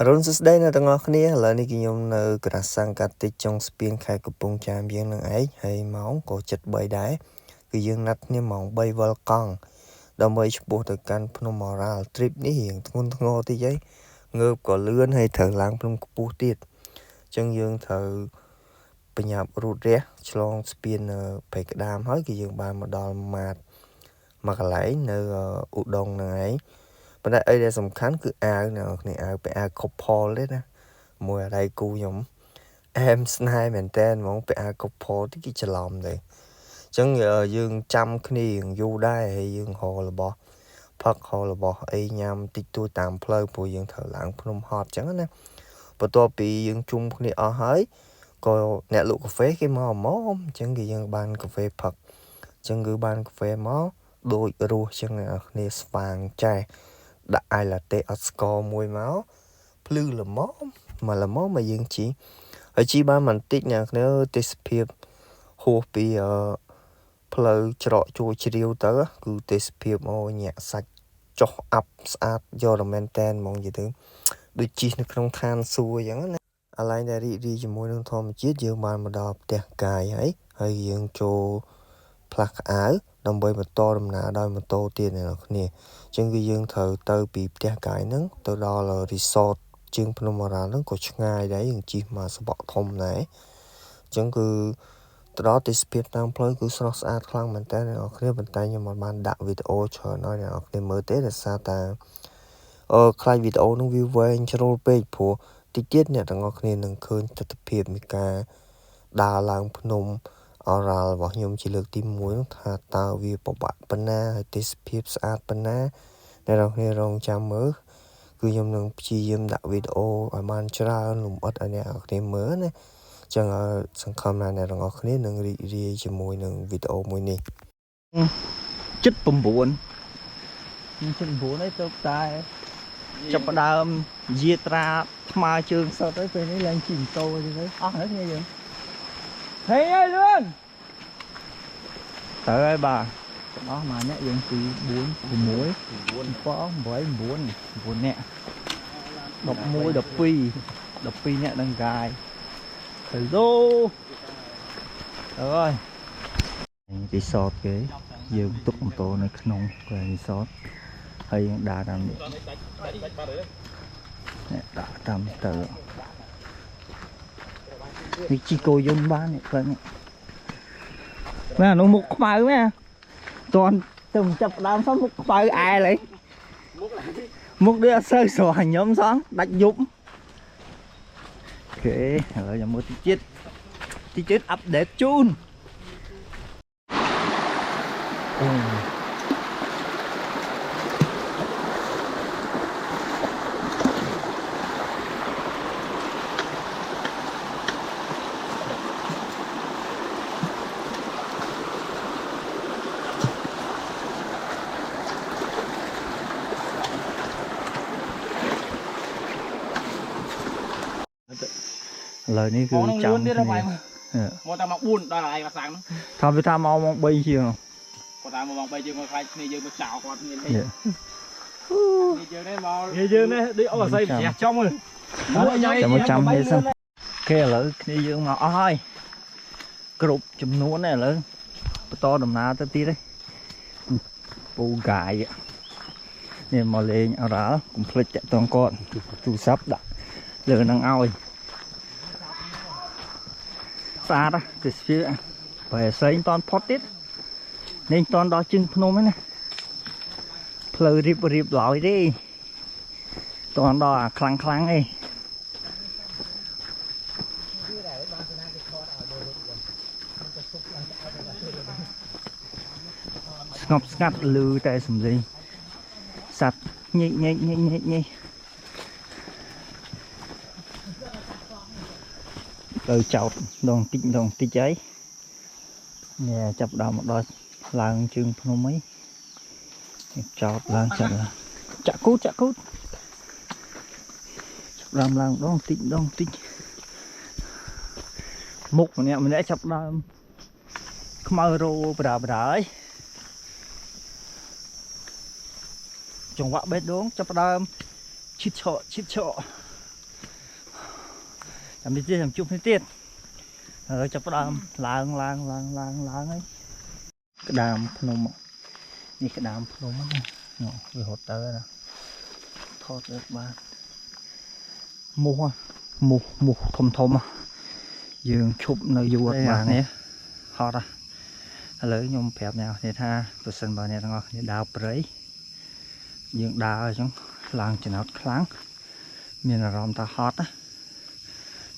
រុនសួស្តីអ្នកទាំងអស់គ្នាឥឡូវនេះខ្ញុំនៅក្រាសាំងកាត់តិចចុងស្ពានខេត្តកំពង់ចាមយើងនឹងឯងហើយម៉ោងក៏ជិត3ដែរគឺយើងណាត់គ្នាម៉ោង3វល់កង់ដើម្បីឆ្ពោះទៅកាន់ភ្នំអូរ៉ាល់ trip នេះរៀងធ្ងន់ធ្ងរតិចហើយងើបក៏លឿនហើយត្រូវឡើងភ្នំខ្ពស់ទៀតអញ្ចឹងយើងត្រូវបញ្ញាប់រូតរះឆ្លងស្ពានព្រៃក្តាមហើយគឺយើងបានមកដល់ម៉ាតមកកន្លែងនៅឧដុង្គនឹងឯងប៉ុន្តែអីដែលសំខាន់គឺអាវអ្នកគ្នាអាវពាក់អាវខុបផលទេណាមួយដៃគូខ្ញុំអែមស្នេហ៍មែនតើហ្មងពាក់អាវខុបផលទីគេច្រឡំទេអញ្ចឹងយើងចាំគ្នាយូរដែរហើយយើងហៅរបស់ផឹកហៅរបស់អីញ៉ាំតិចតួចតាមផ្លូវព្រោះយើងត្រូវឡើងភ្នំហត់អញ្ចឹងណាបន្ទាប់ពីយើងជុំគ្នាអស់ហើយក៏អ្នកលក់កាហ្វេគេមកអញ្ចឹងគេយើងបានកាហ្វេផឹកអញ្ចឹងគឺបានកាហ្វេមកដូចរសអញ្ចឹងអ្នកគ្នាស្វាងចែដាក់អាយឡាតេអត់ស្ករមួយមកភ្លឺល្មមមកយើងជីហើយជីបានបន្តិចអ្នកគ្នាទេសភាពហួសពីផ្លូវច្រកជួជ្រាវទៅគឺទេសភាពញាក់សាច់ចុះអាប់ស្អាតយកតែមែនតែនហ្មងនិយាយទៅដូចជីនៅក្នុងឋានសួគ៌អញ្ចឹងណាអាឡែងដែលរីករាយជាមួយនឹងធម្មជាតិយើងបានមកដល់ផ្ទះកាយហើយយើងចូលផ្លាស់ខោអាវដើម្បីបន្តដំណើរដោយម៉ូតូទៀតអ្នកគ្នាអញ្ចឹងគឺយើងត្រូវទៅពីផ្ទះកាយហ្នឹងទៅដល់ resort ជើងភ្នំអូរ៉ាល់ហ្នឹងក៏ឆ្ងាយដែរយើងជិះមកសបកធំដែរអញ្ចឹងគឺទៅដល់ទេសភាពតាមផ្លូវគឺស្រស់ស្អាតខ្លាំងមែនតើអ្នកគ្នាប៉ុន្តែខ្ញុំមិនបានដាក់វីដេអូច្រើនឲ្យអ្នកគ្នាមើលទេដោយសារតែខ្លាចវីដេអូនឹងវាវែងជ្រុលពេកព្រោះតិចទៀតអ្នកទាំងអស់គ្នានឹងឃើញទស្សនវិជ្ជានៃការដើរឡើងភ្នំអូរ៉ាល់របស់ខ្ញុំជាលើកទី1នោះថាតើវាពិបាកប៉ុណ្ណាហើយទេសភាពស្អាតប៉ុណ្ណាអ្នកទាំងអស់គ្នារងចាំមើលគឺខ្ញុំនឹងព្យាយាមដាក់វីដេអូឲ្យបានច្រើនលម្អិតឲ្យអ្នកទាំងអស់គ្នាមើលណាចឹងសង្ឃឹមថាអ្នកទាំងអស់គ្នានឹងរីករាយជាមួយនឹងវីដេអូមួយនេះ79ហើយទៅតែចាប់ផ្ដើមយាត្រាថ្មើរជើងសុតហើយពេលនេះឡើងជិះម៉ូតូទៅអស់ហើយគ្នាយើងហេអើយលឿនទៅហើយបាទទាំងអស់មកអ្នកយើងពី4 6 9 8 9 9នាក់11 12 នាក់នឹងកាយទៅលោអើយរីសតគេយើងទុកម៉ូតូនៅក្នុងរីសតហើយយើងដើរតាមនេះដាក់តាមទៅនេះជីកោយន្តបាននេះឃើញមែននោះមុខខ្មៅមែនតន់ទៅចាប់ដើមសោះមុខខ្មៅអែលហីមុខដូចអត់សូវស្រស់ខ្ញុំសោះដាច់យប់អូខេឥឡូវខ្ញុំមើលតិចទៀតអាប់ដេតជូនឥឡូវនេះគឺចាំមកតែមក4ដល់ឯងសាំងហ្នឹងថាវាថាមកម៉ោង3ជាងគាត់ថាមកម៉ោង3ជាងមកខ្លាចគ្នាយើងមកចោលគាត់មានអីយើងនេះមកយើងនេះដូចអូអាស័យប្រជះចំមើលចាំមកចាំនេះសិនគេឥឡូវគ្នាយើងមកអស់ហើយគ្រប់ចំនួនឥឡូវបន្តដំណើរទៅទៀតហើយពូកាយនេះមកលេងអូរ៉ាល់កុំភ្លេចតាក់ទងគាត់ទូរស័ព្ទដាក់លើនឹងឲ្យស្អាតទេសភាពបែរសេងតន់ផុតទៀតនេះតន់ដល់ជើងភ្នំហ្នឹងណាផ្លូវរៀបឡើយទេតន់ដល់អាខ្លាំងឯងស្ងប់ស្ងាត់ឮតែសំឡេងសត្វញែកទៅចោតដងតិចហើយនេះចាប់ដើមមកដល់ឡើងជើងភ្នំអីចោតឡើងចាក់គូតចាប់ដើមឡើងដងតិចមុខម្នាក់ចាប់ដើមខ្មៅរោបដាហើយចង្វាក់បេះដូងចាប់ដើមឈិតឆក់ มีเตี้ยจุบเตี้ยจับดามล้างấy cái đàmพนมนี่cái đàmพนมนะเนาะไปหดเตอร์นะทอดเลือกบ้านหมูทมยืงชุบในยูดบ้านนี้ฮอตเลยยมแผบแนวเนี่ยถ้าตัวสันบานเนี่ยต้องเอาเนี่ยดาวเปรย์ยืงดาวจังลางจะนัดครั้งมีนารอมตาฮอตนะ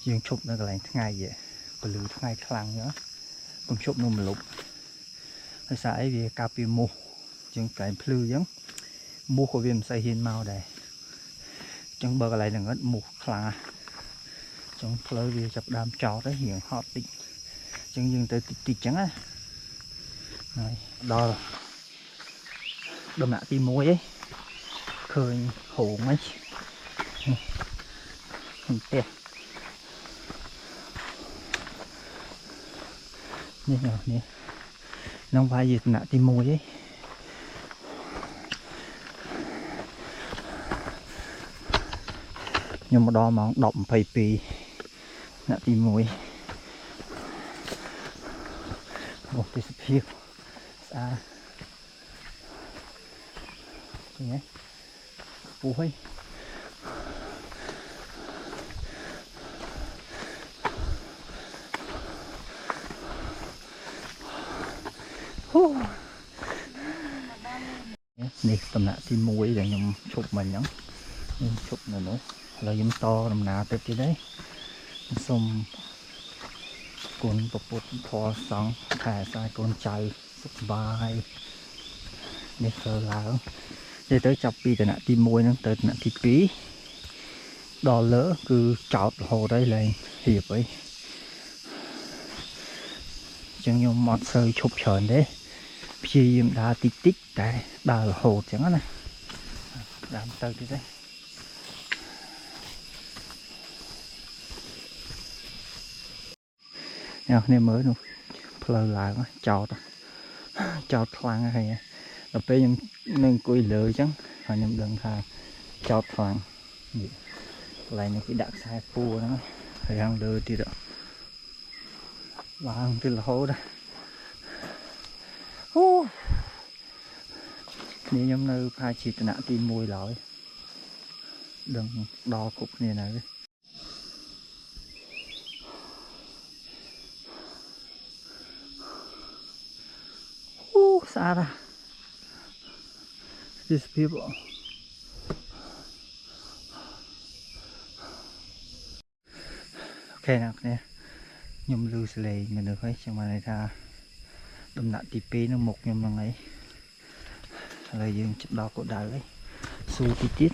ยืงชุบในกระไรทั้งไงvậyไปลือทั้งไงครั้งเนาะผมชุบนุ่มลุกภาษาไอ้วีกาปิมูจึงไก่พลือยังมูของวิมใส่หินเมาได้จังเบอร์อะไรหนึ่งก็มูคลาจังเพลวีจับดามจอได้เหี่ยงฮอตติจังยังtớiติจังá đó đâm nạ tim muối ấy khơi hổ mấy tè nè nè nó phải gì nạ tim muối ấy nhưng mà đo món động phầy pì nạ tim muối một cái phiêu xa nhé muối nè tầm nạ tim muối là nhom chụp mình nhẫn chụp này nữa là yếm to nằm nào tới đấy xong con bột thò sóng thả sai con chạy sụp bài để sờ lá để tới chọc pi từ nãy tim môi nó tới nãy thịt pí đò lỡ cứ chọt hồ đây là hiệp ấy chẳng như một sơi chụp chởn đấy khi đã tích tại đà hồ chẳng này đám tới cái đấy nên mới luôn phơi lại chọt khoang hay là bây giờ nên cùi lưỡi chứ họ nhầm đừng thà chọt khoang lại này cái đặc sai phu đó phải ăn lưỡi thì đó và ăn thì là hố đó nếu nhóm nơi phai chỉ nã tìm mùi lỗi đừng đo cục này này xa ra these people ok nào nè nhung lưu xử lý mình được hết trong này ra đâm nặng tí pí nó một nhung lần ấy rồi dừng chụp đo của đá lấy xu tí tít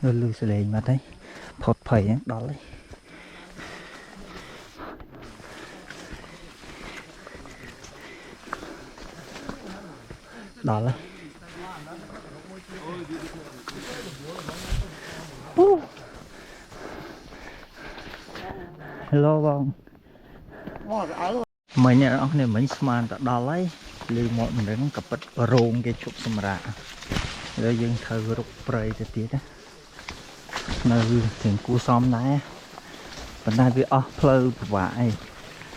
rồi lưu xử lý mà thấy phọt phẩy đó lấy đó lấy hello bông mình nhớ ông này mình smart đó lấy lưu một mình đến cặp bật rôn cái chụp xâm ra rồi dừng thử rục prey cho tí đó nơiถึงกูซ้อมได้ปัญหาคืออ๋อเพลิดไหว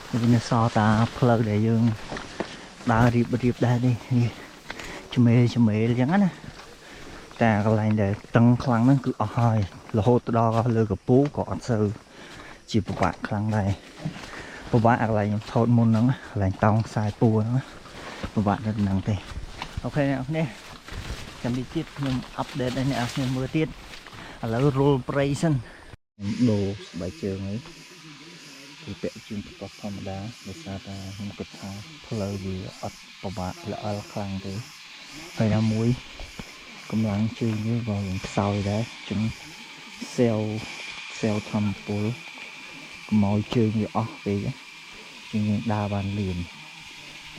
นี่เป็นซอตาเพลิดđể dương đào riệp đây đi chùm mê chẳng á nèแต่อะไรเดี๋ยวตั้งครั้งนั้นคืออ๋อหอยเราโหดดอกเลยกับปูก่อนซื้อจีบประวัติครั้งใดประวัติอะไรโทษมุนนั้นอะไรต้องสายปูนะประวัตินั่นนั่งเตะโอเคเนี่ยจะมีติดยังอัปเดตได้เนี่ยยังมือติดแล้วโรลเปรย์ซันđồ bài trường ấy thì vẽ chương cóธรรมดาโดยสารมันกระทาเพลวีอัดประบาและอัลคลังเลยให้น้ำมุ้ยกำลังชื่อนี้vàoซอยได้จึงเซลทำปูมอยชื่อnhư off vềจึงđa bàn liền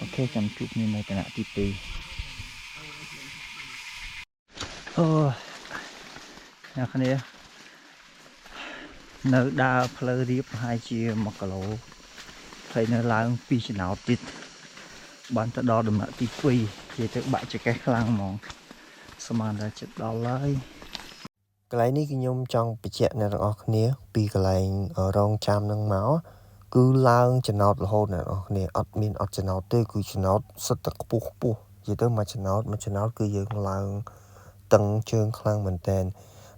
ok chăm chút như này cái nạ tí tì nè nơi đa phơi riệp 2 chia 1 kgហើយនៅឡើង2ចំណោទទៀតបានទៅដល់ដំណាក់ទី2និយាយទៅបាក់ចកេះខ្លាំងហ្មងស្មានតែចិត្តដល់ហើយក ន្លែងនេះគឺខ្ញុំចង់បញ្ជាក់អ្នកទាំងអស់គ្នាពីកន្លែងរងចាំនឹងមកគឺឡើងចំណោទរហូតអ្នកទាំងអស់គ្នាអត់មានអត់ចំណោទទេគឺចំណោទសុទ្ធតែខ្ពស់និយាយទៅមួយចំណោទគឺយើងឡើងតឹងជើងខ្លាំងមែនតើ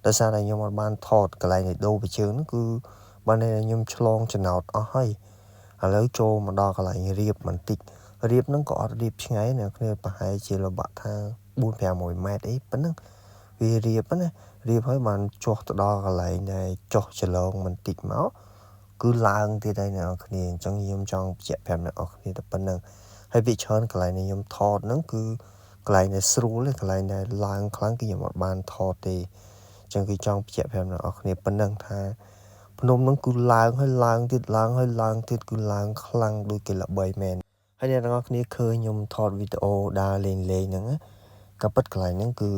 ដោយសារតែខ្ញុំអត់បានថតកន្លែងនៃដូរពីជើងហ្នឹងគឺបានតែខ្ញុំឆ្លងចំណោទអស់ហើយឥឡូវចូលមកដល់កន្លែងរៀបបន្តិចរៀបហ្នឹងក៏អត់រៀបឆ្ងាយអ្នកគ្នាប្រហែលជាលបាក់ថា 4-500 ម៉ែត្រអីប៉ុណ្ណឹងវារៀបណារៀបហើយបានចុះទៅដល់កន្លែងដែលចុះច្រឡងបន្តិចមកគឺឡើងទៀតហើយអ្នកនរគ្នាអញ្ចឹងខ្ញុំចង់បញ្ជាក់ប្រាប់អ្នកនរគ្នាតែប៉ុណ្្នឹងហើយវាច្រើនកន្លែងដែលខ្ញុំថតហ្នឹងគឺកន្លែងដែលស្រួលទេកន្លែងដែលឡើងខ្លាំងគឺខ្ញុំអត់បានថតទេអញ្ចឹងគឺចង់បញ្ជាក់ប្រាប់អ្នកនរគ្នាប៉ុណ្្នឹងថាភ្នំហ្នឹងគឺឡើងហើយឡើងទៀតឡើងហើយឡើងទៀតគឺឡើងខ្លាំងដូចគេល្បីមែនហើយអ្នកនរគ្នាឃើញខ្ញុំថតវីដេអូដើរលេងហ្នឹងក៏ពិតកន្លែងហ្នឹងគឺ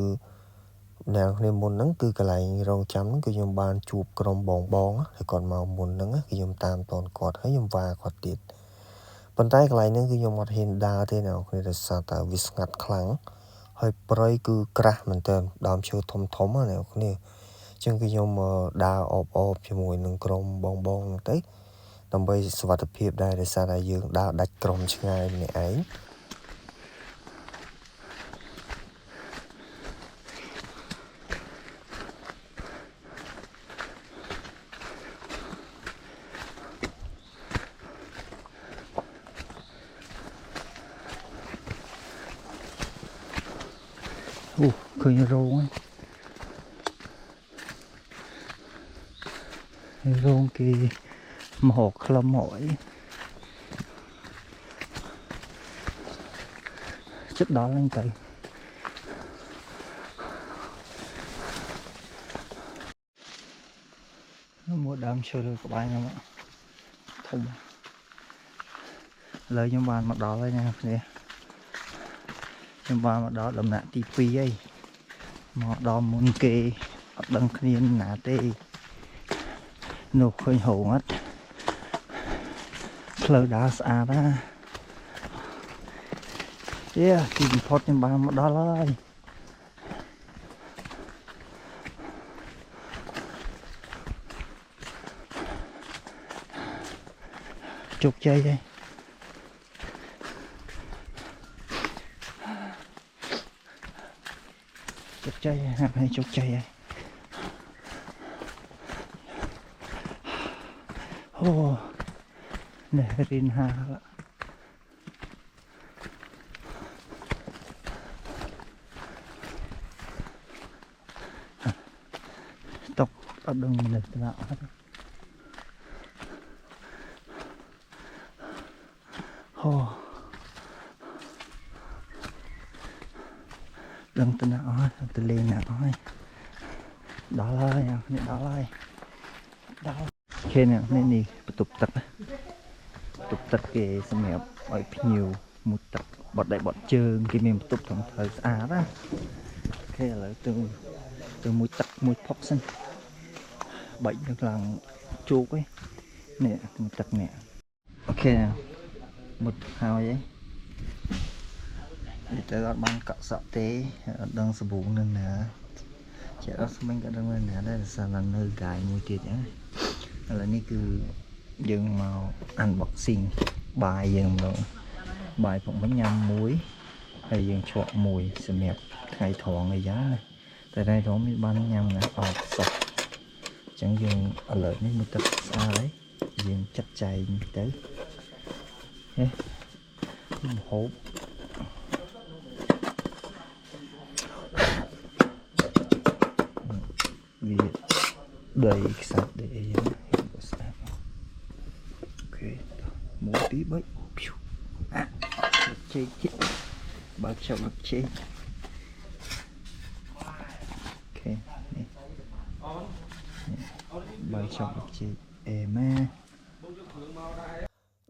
អ្នកគ្នាមុនហ្នឹងគឺកន្លែងរងចាំហ្នឹងគឺខ្ញុំបានជួបក្រុមបងហើយគាត់មកមុនហ្នឹងគឺខ្ញុំតាមតនគាត់ហើយខ្ញុំវាគាត់ទៀតប៉ុន្តែកន្លែងហ្នឹងគឺខ្ញុំអត់ហ៊ានដើរទេអ្នកគ្នាដោយសារតែវាស្ងាត់ខ្លាំងហើយព្រៃគឺក្រាស់មែនតើដើមឈើធំណាអ្នកគ្នាអញ្ចឹងគឺខ្ញុំដើរអបជាមួយនឹងក្រុមបងហ្នឹងទៅដើម្បីសុវត្ថិភាពដែរដោយសារតែយើងដើរដាច់ក្រុមឆ្ងាយម្នាក់ឯងឃើញរោងហើយរោងគេមហោក្លឹមមកអីចិត្តដល់ហ្នឹងទៅមួយដើមឈើលើក្បែរហ្នឹងធំឥឡូវខ្ញុំបានមកដល់ហើយណាគ្នាខ្ញុំបានមកដល់ដំណាក់ទី2ហើយមកដល់មុនគេអត់ដឹងគ្នាណាទេនោះឃើញហងអត់ផ្លូវដើរស្អាតណាទីបំផុតខ្ញុំបានមកដល់ហើយជោគជ័យហើយជោគជ័យហើយជោគជ័យហើយអូនេះរៀនហាតុកអត់ដឹងនៅថ្នាក់អត់អូដឹងទៅណាអស់ទៅលេងណាអស់ហើយដល់ហើយនេះដល់ហើយដល់ឃើញនេះបន្ទប់ទឹកគេសម្រាប់ឲ្យភ្ញៀវមុជទឹកបត់ដៃបត់ជើងគេមានបន្ទប់ត្រឹមត្រូវស្អាតណាអូខេឥឡូវទៅមុជទឹកមួយផុកសិនបាច់នៅឡើងជោគឯនេះទឹកនេះអូខេមុជហើយឯងទៅអត់បានកក់សក់ទេអត់ដឹងសាប៊ូនៅណាជាអត់ស្មិញក៏ដឹងនៅណាដែរសារនៅកាយមួយទៀតអញ្ចឹងឥឡូវនេះគឺយើងមក unboxing បាយយើងម្ដងបាយផងមិញញ៉ាំមួយហើយយើងឆ្លក់មួយសម្រាប់ថ្ងៃត្រង់អីយ៉ាងណាតែថ្ងៃត្រង់មានបានញ៉ាំណាអត់សោះអញ្ចឹងយើងឥឡូវនេះមើលទឹកស្អាតហើយយើងចាត់ចែងទៅម្ហូបវាដីខ្សាច់ដីអីហ្នឹងស្អាតអូខេ1 2 3ជេកបើកចូលមកជេកអូខេនេះបើកចូលមកជេកអេម៉ា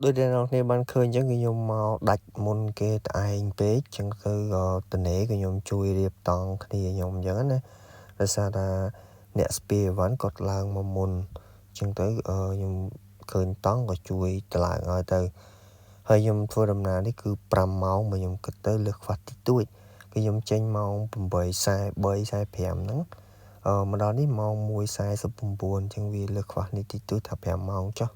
ដូចដែលអ្នកនរគ្នាបានឃើញអញ្ចឹងគឺខ្ញុំមកដាច់មុនគេត្អែងពេកអញ្ចឹងទៅតនេក៏ខ្ញុំជួយរៀបតង់គ្នាខ្ញុំអញ្ចឹងណាដោយសារថាអ្នកស្ពាយអីវ៉ាន់គាត់ឡើងមកមុនអ ចឹងទៅខ្ញុំឃើញតង់ក៏ជួយតម្លើងឲ្យទៅហើយខ្ញុំធ្វើដំណើរនេះគឺ5ម៉ោងមកខ្ញុំគិតទៅលើសខ្វះតិចតួចគឺខ្ញុំចេញម៉ោង 8:43-45 ហ្នឹងមកដល់នេះម៉ោង 1:49 អញ្ចឹងវាលើសខ្វះនេះតិចតួចថា5ម៉ោងចុះ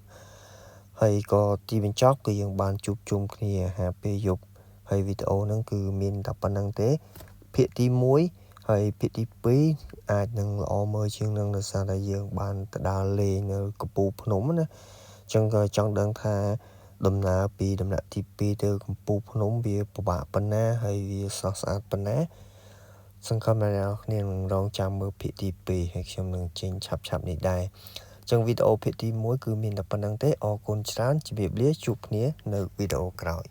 ហើយក៏ទីបញ្ចប់គឺយើងបានជួបជុំគ្នាហាពេលយប់ហើយវីដេអូហ្នឹងគឺមានតែប៉ុណ្្នឹងទេភាគទី1ហើយភាគទី2អាចនឹងល្អមើលជាងនឹងដោយសារតែយើងបានទៅដើរលេងនៅកំពូលភ្នំណាអញ្ចឹងក៏ចង់ដឹងថាដំណើរពីដំណាក់ទី2ទៅកំពូលភ្នំវាពិបាកប៉ុណ្ណាហើយវាស្រស់ស្អាតប៉ុណ្ណាសង្ឃឹមថាអ្នកនាងនឹងរងចាំមើលភាគទី2ហើយខ្ញុំនឹងចេញឆាប់នេះដែរអញ្ចឹងវីដេអូភាគទី1គឺមានតែប៉ុណ្្នឹងទេអរគុណច្រើនជម្រាបលាជួបគ្នានៅវីដេអូក្រោយ